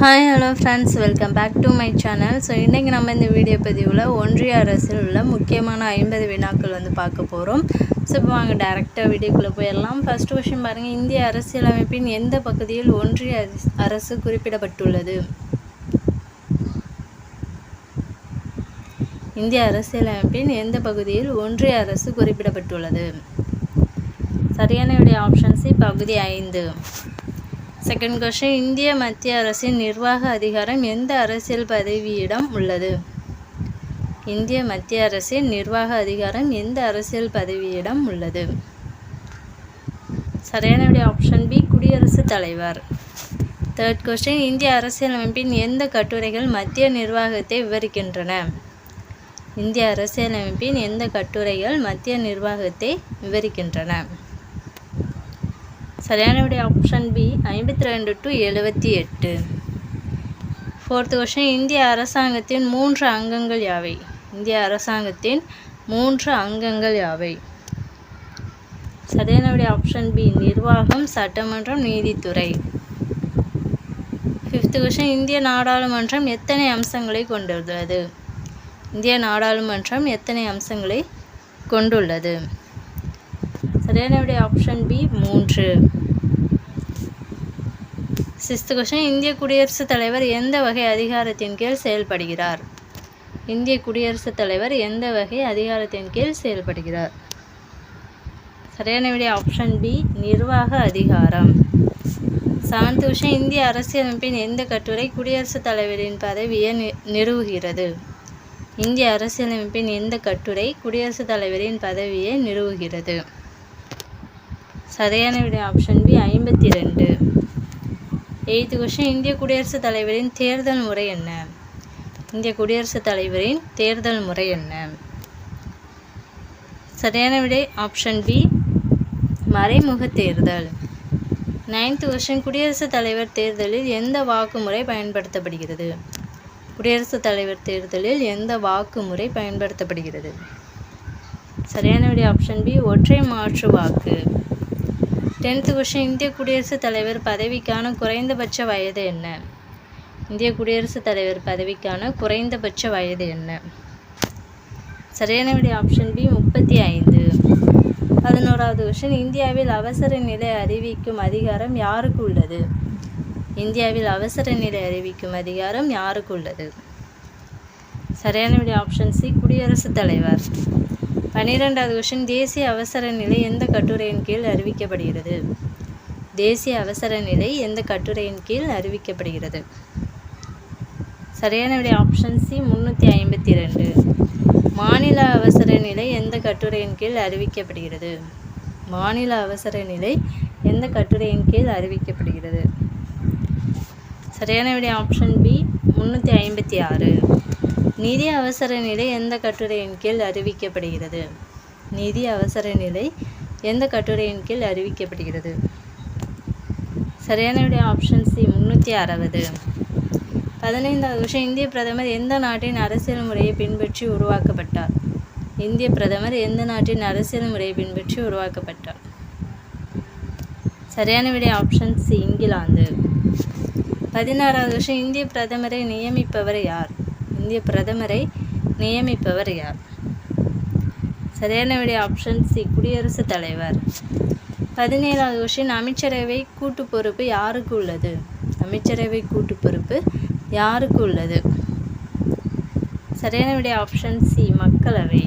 Hi hello friends, welcome back to my channel. So இன்றைக்கி நம்ம இந்த வீடியோ பதிவில் ஒன்றிய அரசில் உள்ள முக்கியமான 50 வினாக்கள் பார்க்க போகிறோம். ஸோ இப்போ வாங்க டேரெக்டாக வீடியோக்குள்ளே போயிடலாம். ஃபஸ்ட்டு கொஸ்டின் பாருங்கள், இந்திய அரசியலமைப்பின் எந்த பகுதியில் ஒன்றிய அரசு குறிப்பிடப்பட்டுள்ளது? இந்திய அரசியலமைப்பின் எந்த பகுதியில் ஒன்றிய அரசு குறிப்பிடப்பட்டுள்ளது? சரியான விடை ஆப்ஷன் சி, பகுதி 5. செகண்ட் கொஸ்டின், இந்திய மத்திய அரசின் நிர்வாக அதிகாரம் எந்த அரசியல் பதவியிடம் உள்ளது? இந்திய மத்திய அரசின் நிர்வாக அதிகாரம் எந்த அரசியல் பதவியிடம் உள்ளது? சரியான விடை ஆப்ஷன் பி, குடியரசுத் தலைவர். தேர்ட் கொஸ்டின், இந்திய அரசியலமைப்பின் எந்த கட்டுரைகள் மத்திய நிர்வாகத்தை விவரிக்கின்றன? இந்திய அரசியலமைப்பின் எந்த கட்டுரைகள் மத்திய நிர்வாகத்தை விவரிக்கின்றன? சரியான விடை option B, 52 to 78. Fourth question, இந்திய அரசாங்கத்தின் 3 அங்கங்கள் யாவை? இந்திய அரசாங்கத்தின் 3 அங்கங்கள் யாவை? சரியான விடை ஆப்ஷன் பி, நிர்வாகம், சட்டமன்றம், நீதித்துறை. ஃபிஃப்த் கொஸ்டின், இந்திய நாடாளுமன்றம் எத்தனை அம்சங்களை கொண்டுள்ளது? இந்திய நாடாளுமன்றம் எத்தனை அம்சங்களை கொண்டுள்ளது? சரியான விடை ஆப்ஷன் பி, 3. சிக்ஸ்த் கொஸ்டின், இந்திய குடியரசுத் தலைவர் எந்த வகை அதிகாரத்தின் கீழ் செயல்படுகிறார்? இந்திய குடியரசுத் தலைவர் எந்த வகை அதிகாரத்தின் கீழ் செயல்படுகிறார்? சரியான விடை ஆப்ஷன் பி, நிர்வாக அதிகாரம். செவன்த் கொஸ்டின், இந்திய அரசியலமைப்பின் எந்த கட்டுரை குடியரசுத் தலைவரின் பதவியை நிறுவுகிறது? இந்திய அரசியலமைப்பின் எந்த கட்டுரை குடியரசுத் தலைவரின் பதவியை நிறுவுகிறது? சரியான விடை ஆப்ஷன் பி, 52. எய்த் கொஸ்டின், இந்திய குடியரசுத் தலைவரின் தேர்தல் முறை என்ன? இந்திய குடியரசுத் தலைவரின் தேர்தல் முறை என்ன? சரியான விடை ஆப்ஷன் பி, மறைமுக தேர்தல். நைன்த் கொஸ்டின், குடியரசுத் தலைவர் தேர்தலில் எந்த வாக்குமுறை பயன்படுத்தப்படுகிறது? குடியரசுத் தலைவர் தேர்தலில் எந்த வாக்குமுறை பயன்படுத்தப்படுகிறது? சரியான விடை ஆப்ஷன் பி, ஒற்றை மாற்று வாக்கு. 10th கொஸ்டின், இந்திய குடியரசுத் தலைவர் பதவிக்கான குறைந்தபட்ச வயது என்ன? இந்திய குடியரசுத் தலைவர் பதவிக்கான குறைந்தபட்ச வயது என்ன? சரியான விடை ஆப்ஷன் பி, 35. 11வது கொஸ்டின், இந்தியாவில் அவசர நிலை அறிவிக்கும் அதிகாரம் யாருக்கு உள்ளது? இந்தியாவில் அவசர நிலை அறிவிக்கும் அதிகாரம் யாருக்கு உள்ளது? சரியான விடை ஆப்ஷன் சி, குடியரசுத் தலைவர். 12வது கொஸ்டின், தேசிய அவசர நிலை எந்த கட்டுரையின் கீழ் அறிவிக்கப்படுகிறது? தேசிய அவசர நிலை எந்த கட்டுரையின் கீழ் அறிவிக்கப்படுகிறது? சரியான விடை ஆப்ஷன் சி, 352. மாநில அவசர நிலை எந்த கட்டுரையின் கீழ் அறிவிக்கப்படுகிறது? மாநில அவசர நிலை எந்த கட்டுரையின் கீழ் அறிவிக்கப்படுகிறது? சரியான விடை ஆப்ஷன் பி, 356. நிதி அவசர நிலை எந்த கட்டுரையின் கீழ் அறிவிக்கப்படுகிறது? நிதி அவசர நிலை எந்த கட்டுரையின் கீழ் அறிவிக்கப்படுகிறது? சரியான விடை ஆப்ஷன் சி, 360. 15வது கொஸ்டின், இந்திய பிரதமர் எந்த நாட்டின் அரசியல் முறையை பின்பற்றி உருவாக்கப்பட்டார்? இந்திய பிரதமர் எந்த நாட்டின் அரசியல் முறையை பின்பற்றி உருவாக்கப்பட்டார்? சரியான விடை ஆப்ஷன் சி, இங்கிலாந்து. 16வது கொஸ்டின், இந்திய பிரதமரை நியமிப்பவர் யார்? இந்திய பிரதமரை நியமிப்பவர் யார்? சரியான விடை ஆப்ஷன் சி, குடியரசுத் தலைவர். 17வது கொஸ்டின், அமைச்சரவை கூட்டு பொறுப்பு யாருக்கு உள்ளது? அமைச்சரவை கூட்டு பொறுப்பு யாருக்கு உள்ளது? சரியான விடை ஆப்ஷன் சி, மக்களவை.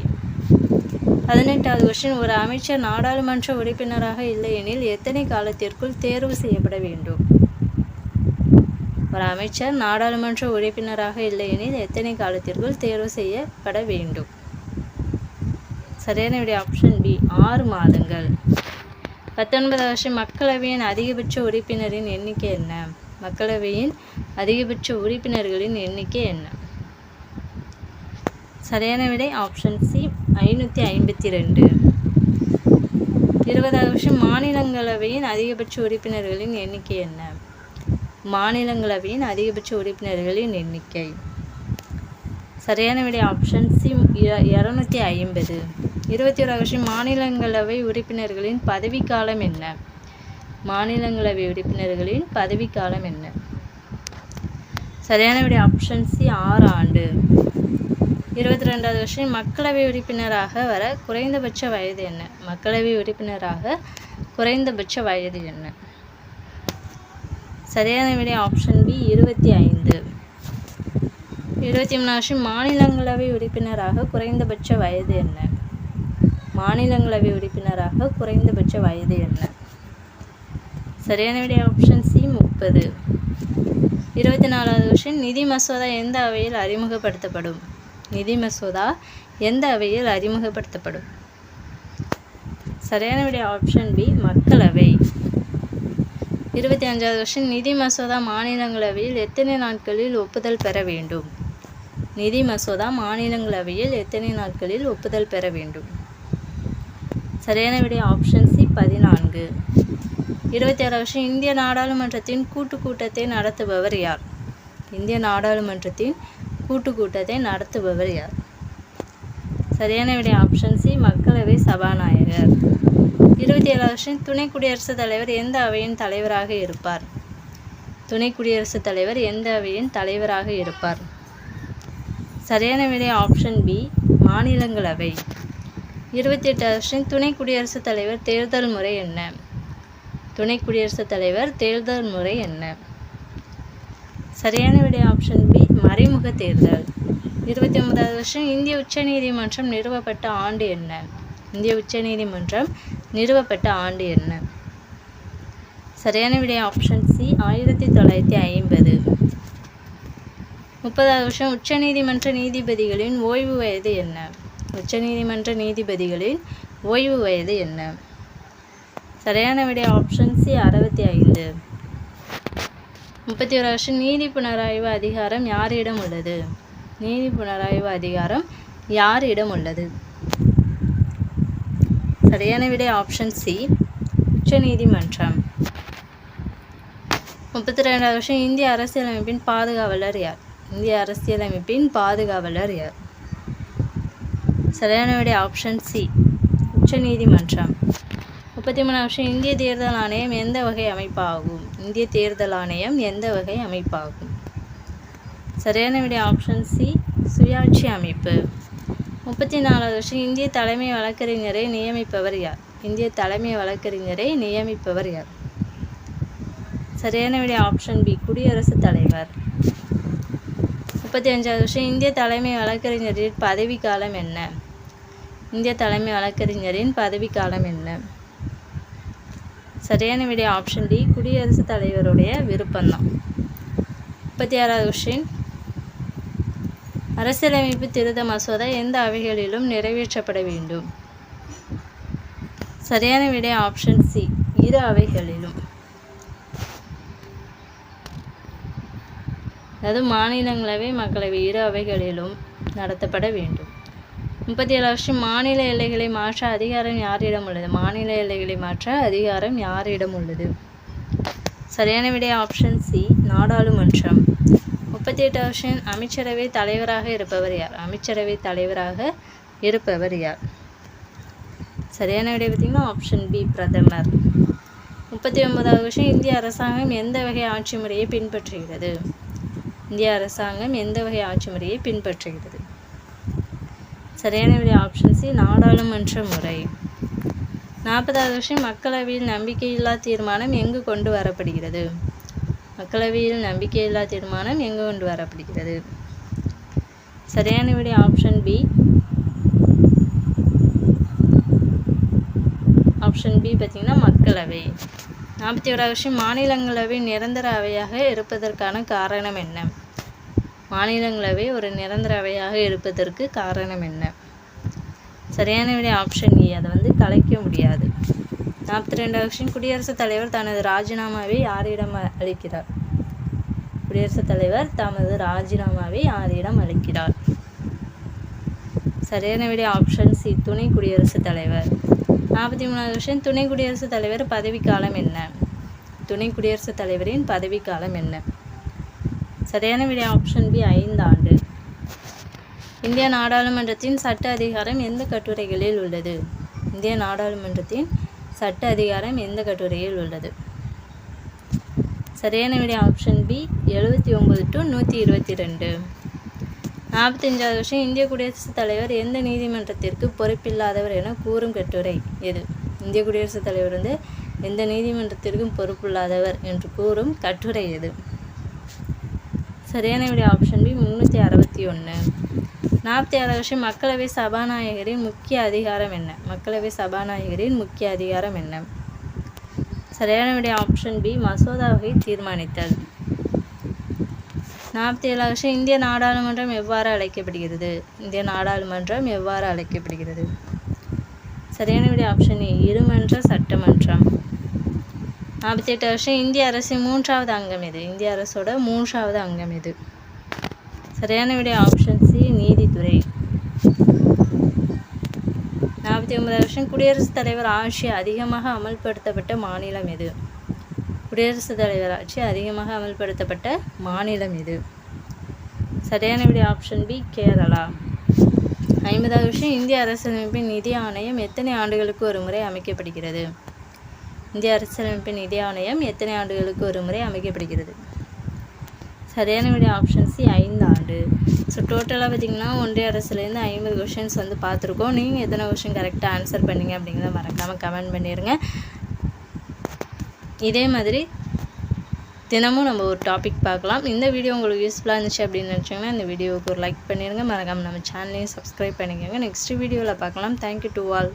18வது கொஸ்டின், ஒரு அமைச்சர் நாடாளுமன்ற உறுப்பினராக இல்லையெனில் எத்தனை காலத்திற்குள் தேர்வு செய்யப்பட வேண்டும்? ஒரு அமைச்சர் நாடாளுமன்ற உறுப்பினராக இல்லையெனில் எத்தனை காலத்திற்குள் தேர்வு செய்யப்பட வேண்டும்? சரியான விடை ஆப்ஷன் பி, 6 மாதங்கள். 19வது கொஸ்டின், மக்களவையின் அதிகபட்ச உறுப்பினரின் எண்ணிக்கை என்ன? மக்களவையின் அதிகபட்ச உறுப்பினர்களின் எண்ணிக்கை என்ன? சரியான விடை ஆப்ஷன் சி, 552. 20வது கொஸ்டின், மாநிலங்களவையின் அதிகபட்ச உறுப்பினர்களின் எண்ணிக்கை என்ன? மாநிலங்களவையின் அதிகபட்ச உறுப்பினர்களின் எண்ணிக்கை. சரியான விடை ஆப்ஷன் சி, 250. 21வது கொஸ்டின், மாநிலங்களவை உறுப்பினர்களின் பதவிக்காலம் என்ன? மாநிலங்களவை உறுப்பினர்களின் பதவிக்காலம் என்ன? சரியான விடை ஆப்ஷன் சி 6 ஆண்டு. 22வது கொஸ்டின் மக்களவை உறுப்பினராக வர குறைந்தபட்ச வயது என்ன? மக்களவை உறுப்பினராக குறைந்தபட்ச வயது என்ன? சரியான விடை ஆப்ஷன் பி 25. 23வது கொஸ்டின் மாநிலங்களவை உறுப்பினராக குறைந்தபட்ச வயது என்ன? மாநிலங்களவை உறுப்பினராக குறைந்தபட்ச வயது என்ன? சரியான விடை ஆப்ஷன் சி 30. 24வது கொஸ்டின் நிதி மசோதா எந்த அவையில் அறிமுகப்படுத்தப்படும்? நிதி மசோதா எந்த அவையில் அறிமுகப்படுத்தப்படும்? சரியான விடை ஆப்ஷன் பி மக்களவை. 25வது கொஸ்டின் நிதி மசோதா மாநிலங்களவையில் எத்தனை நாட்களில் ஒப்புதல் பெற வேண்டும்? நிதி மசோதா மாநிலங்களவையில் எத்தனை நாட்களில் ஒப்புதல் பெற வேண்டும்? சரியான விடை ஆப்ஷன் சி 14. 26வது கொஸ்டின் இந்திய நாடாளுமன்றத்தின் கூட்டத்தை நடத்துபவர் யார்? இந்திய நாடாளுமன்றத்தின் கூட்டத்தை நடத்துபவர் யார்? சரியான விடை ஆப்ஷன் சி மக்களவை சபாநாயகர். 27வது கொஸ்டின் துணை குடியரசுத் தலைவர் எந்த அவையின் தலைவராக இருப்பார்? துணை குடியரசுத் தலைவர் எந்த அவையின் தலைவராக இருப்பார்? சரியான விடை ஆப்ஷன் பி மாநிலங்களவை. 28வது கொஸ்டின் துணை குடியரசுத் தலைவர் தேர்தல் முறை என்ன? துணை குடியரசுத் தலைவர் தேர்தல் முறை என்ன? சரியான விடை ஆப்ஷன் பி மறைமுக தேர்தல். 29வது கொஸ்டின் இந்திய உச்சநீதிமன்றம் நிறுவப்பட்ட ஆண்டு என்ன? இந்திய உச்சநீதிமன்றம் நிறுவப்பட்ட ஆண்டு என்ன? சரியான விடை ஆப்ஷன் சி 1950. 30வது கொஸ்டின் உச்சநீதிமன்ற நீதிபதிகளின் ஓய்வு வயது என்ன? உச்சநீதிமன்ற நீதிபதிகளின் ஓய்வு வயது என்ன? சரியான விடை ஆப்ஷன் சி 65. 31வது கொஸ்டின் நீதி புனராய்வு அதிகாரம் யாரிடம் உள்ளது? நீதி புனராய்வு அதிகாரம் யாரிடம் உள்ளது? சரியான விடை ஆப்ஷன் சி உச்சநீதிமன்றம். 32வது கொஸ்டின் இந்திய அரசியலமைப்பின் பாதுகாவலர் யார்? இந்திய அரசியலமைப்பின் பாதுகாவலர் யார்? சரியான விடை ஆப்ஷன் சி உச்சநீதிமன்றம். 33வது கொஸ்டின் இந்திய தேர்தல் ஆணையம் எந்த வகை அமைப்பாகும்? இந்திய தேர்தல் ஆணையம் எந்த வகை அமைப்பாகும்? சரியான விடை ஆப்ஷன் சி சுயாட்சி அமைப்பு. 34வது கொஸ்டின் இந்திய தலைமை வழக்கறிஞரை நியமிப்பவர் யார்? இந்திய தலைமை வழக்கறிஞரை நியமிப்பவர் யார்? சரியான விடை ஆப்ஷன் பி குடியரசுத் தலைவர். 35வது கொஸ்டின் இந்திய தலைமை வழக்கறிஞரின் பதவிக்காலம் என்ன? இந்திய தலைமை வழக்கறிஞரின் பதவிக்காலம் என்ன? சரியான விடை ஆப்ஷன் டி குடியரசுத் தலைவருடைய விருப்பம்தான். 36வது கொஸ்டின் அரசியலமைப்பு திருத்த மசோதா எந்த அவைகளிலும் நிறைவேற்றப்பட வேண்டும்? சரியான விடை ஆப்ஷன் சி இரு அவைகளிலும். அதாவது மாநிலங்களவை மக்களவை இரு அவைகளிலும் நடத்தப்பட வேண்டும். 37வது கொஸ்டின் மாநில எல்லைகளை மாற்ற அதிகாரம் யாரிடம் உள்ளது? மாநில எல்லைகளை மாற்ற அதிகாரம் யாரிடம் உள்ளது? சரியான விடை ஆப்ஷன் சி நாடாளுமன்றம். 38வது கொஸ்டின் அமைச்சரவை தலைவராக இருப்பவர் யார்? அமைச்சரவை தலைவராக இருப்பவர் யார்? சரியான விடை பார்த்திங்கன்னா ஆப்ஷன் பி பிரதமர். 39வது கொஸ்டின் இந்திய அரசாங்கம் எந்த வகை ஆட்சி முறையை பின்பற்றுகிறது? இந்திய அரசாங்கம் எந்த வகை ஆட்சி முறையை பின்பற்றுகிறது? சரியான விடை ஆப்ஷன் சி நாடாளுமன்ற முறை. 40வது கொஸ்டின் மக்களவையில் நம்பிக்கையில்லா தீர்மானம் எங்கு கொண்டு வரப்படுகிறது? மக்களவையில் நம்பிக்கையில்லா தீர்மானம் எங்கு கொண்டு வரப்படுகிறது? சரியான விடை ஆப்ஷன் பி பார்த்திங்கன்னா மக்களவை. 41வது கொஸ்டின் மாநிலங்களவை நிரந்தர அவையாக இருப்பதற்கான காரணம் என்ன? மாநிலங்களவை ஒரு நிரந்தர அவையாக இருப்பதற்கு காரணம் என்ன? சரியான விடை ஆப்ஷன் இ அதை கலைக்க முடியாது. 42வது கொஸ்டின் குடியரசுத் தலைவர் தனது ராஜினாமாவை யாரிடம் அளிக்கிறார்? குடியரசுத் தலைவர் தமது ராஜினாமாவை யாரிடம் அளிக்கிறார்? சரியான விடை ஆப்ஷன் சி துணை குடியரசுத் தலைவர். 43வது கொஸ்டின் துணை குடியரசுத் தலைவர் பதவிக்காலம் என்ன? துணை குடியரசுத் தலைவரின் பதவிக்காலம் என்ன? சரியான விடை ஆப்ஷன் பி 5 ஆண்டு. இந்திய நாடாளுமன்றத்தின் சட்ட அதிகாரம் எந்த கட்டுரைகளில் உள்ளது? இந்திய நாடாளுமன்றத்தின் சட்ட அதிகாரம் எந்த கட்டுரையில் உள்ளது? சரியான விடை ஆப்ஷன் பி 79 to 122. 45வது கொஸ்டின், இந்திய குடியரசுத் தலைவர் எந்த நீதிமன்றத்திற்கு பொறுப்பில்லாதவர் என கூறும் கட்டுரை எது? இந்திய குடியரசுத் தலைவர் வந்து எந்த நீதிமன்றத்திற்கும் பொறுப்பில்லாதவர் என்று கூறும் கட்டுரை எது? சரியான விடை ஆப்ஷன் பி 361. 46வது கொஸ்டின், மக்களவை சபாநாயகரின் முக்கிய அதிகாரம் என்ன? மக்களவை சபாநாயகரின் முக்கிய அதிகாரம் என்ன? சரியான விடை ஆப்ஷன் பி மசோதாவை தீர்மானித்தல். 47வது கொஸ்டின், இந்திய நாடாளுமன்றம் எவ்வாறு அழைக்கப்படுகிறது? இந்திய நாடாளுமன்றம் எவ்வாறு அழைக்கப்படுகிறது? சரியான விடை ஆப்ஷன் ஏ இருமன்ற சட்டமன்றம். 48வது கொஸ்டின், இந்திய அரசின் 3வது அங்கம் எது? இந்திய அரசோட 3வது அங்கம் எது? சரியான விடை ஆப்ஷன் சி நீதித்துறை. 49வது கொஸ்டின், குடியரசுத் தலைவர் ஆட்சி அதிகமாக அமல்படுத்தப்பட்ட மாநிலம் எது? குடியரசுத் தலைவர் ஆட்சி அதிகமாக அமல்படுத்தப்பட்ட மாநிலம் எது? சரியான விடை ஆப்ஷன் பி கேரளா. 50வது கொஸ்டின், இந்திய அரசியலமைப்பின் நிதி ஆணையம் எத்தனை ஆண்டுகளுக்கு ஒரு முறை அமைக்கப்படுகிறது? இந்திய அரசியலமைப்பின் நிதி ஆணையம் எத்தனை ஆண்டுகளுக்கு ஒரு முறை அமைக்கப்படுகிறது? சரியான விடை ஆப்ஷன் சி 5 ஆண்டு. ஸோ டோட்டலாக பார்த்திங்கன்னா ஒன்றிய அரசுலேருந்து 50 கொஷின்ஸ் வந்து பார்த்துருக்கோம். நீங்கள் எத்தனை கொஷின் கரெக்டாக ஆன்சர் பண்ணீங்க அப்படிங்கிறத மறக்காமல் கமெண்ட் பண்ணிடுங்க. இதே மாதிரி தினமும் நம்ம ஒரு டாபிக் பார்க்கலாம். இந்த வீடியோ உங்களுக்கு யூஸ்ஃபுல்லாக இருந்துச்சு அப்படின்னு நினச்சிங்கன்னா இந்த வீடியோவுக்கு ஒரு லைக் பண்ணிடுங்க. மறக்காமல் நம்ம சேனலையும் சப்ஸ்கிரைப் பண்ணிக்கோங்க. நெக்ஸ்ட் வீடியோவில் பார்க்கலாம். Thank you to all.